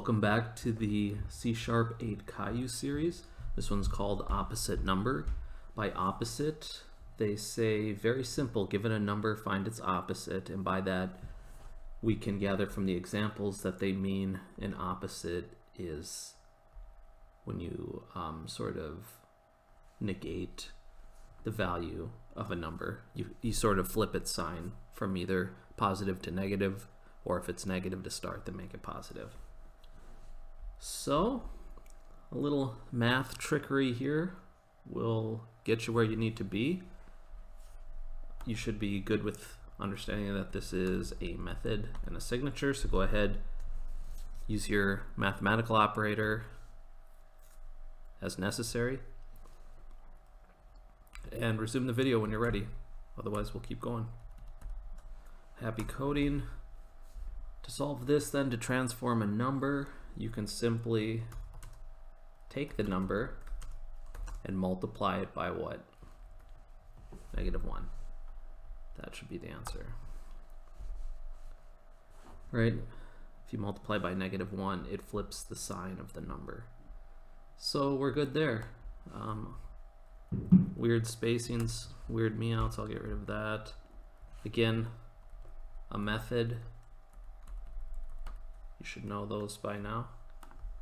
Welcome back to the C# 8 Caillou series. This one's called Opposite Number. By opposite, they say very simple, given a number, find its opposite, and by that we can gather from the examples that they mean an opposite is when you sort of negate the value of a number. You sort of flip its sign from either positive to negative, or if it's negative to start, then make it positive. So a little math trickery here will get you where you need to be. You should be good with understanding that this is a method and a signature, so go ahead, use your mathematical operator as necessary, and resume the video when you're ready. Otherwise, we'll keep going. Happy coding. To solve this, then, to transform a number, you can simply take the number and multiply it by what? -1. That should be the answer. Right? If you multiply by -1, it flips the sign of the number. So we're good there. Weird spacings, weird meouts, I'll get rid of that. Again, a method. You should know those by now.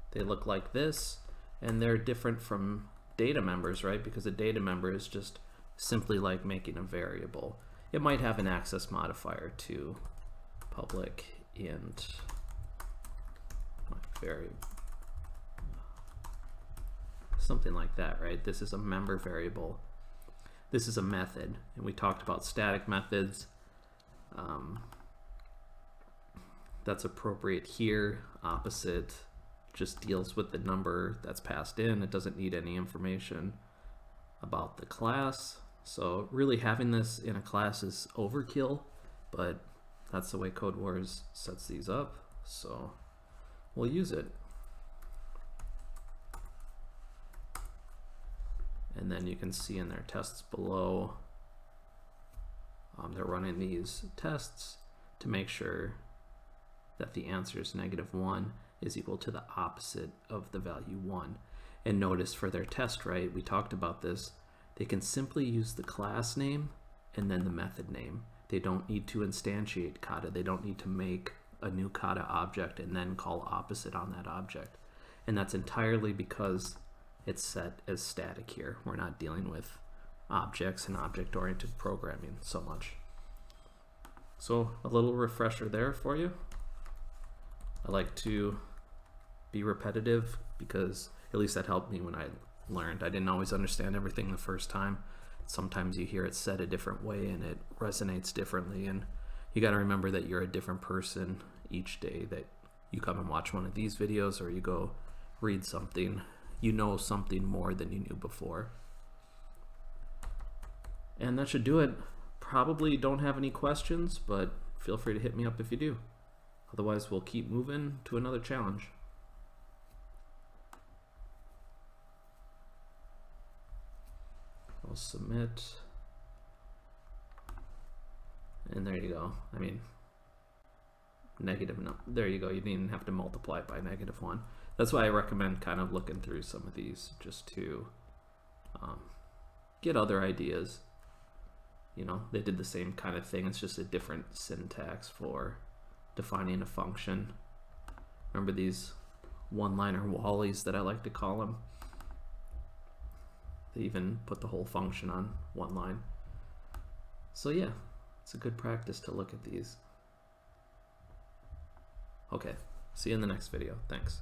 They look like this, and they're different from data members, right? Because a data member is just simply like making a variable. It might have an access modifier to public int variable, something like that, right? This is a member variable. This is a method, and we talked about static methods. That's appropriate here. Opposite just deals with the number that's passed in. It doesn't need any information about the class. So really having this in a class is overkill, but that's the way CodeWars sets these up. So we'll use it. And then you can see in their tests below, they're running these tests to make sure that the answer is -1 is equal to the opposite of the value 1. And notice for their test, right, we talked about this, they can simply use the class name and then the method name. They don't need to instantiate kata. They don't need to make a new kata object and then call opposite on that object. And that's entirely because it's set as static here. We're not dealing with objects and object-oriented programming so much. So a little refresher there for you. I like to be repetitive because at least that helped me when I learned. I didn't always understand everything the first time. Sometimes you hear it said a different way and it resonates differently, and you got to remember that you're a different person each day that you come and watch one of these videos or you go read something. You know something more than you knew before. And that should do it. Probably don't have any questions, but feel free to hit me up if you do. Otherwise, we'll keep moving to another challenge. I'll submit. And there you go. I mean, there you go. You didn't even have to multiply it by -1. That's why I recommend kind of looking through some of these just to get other ideas. You know, they did the same kind of thing. It's just a different syntax for defining a function. Remember these one-liner wallies that I like to call them? They even put the whole function on one line. So yeah, it's a good practice to look at these. Okay, see you in the next video. Thanks.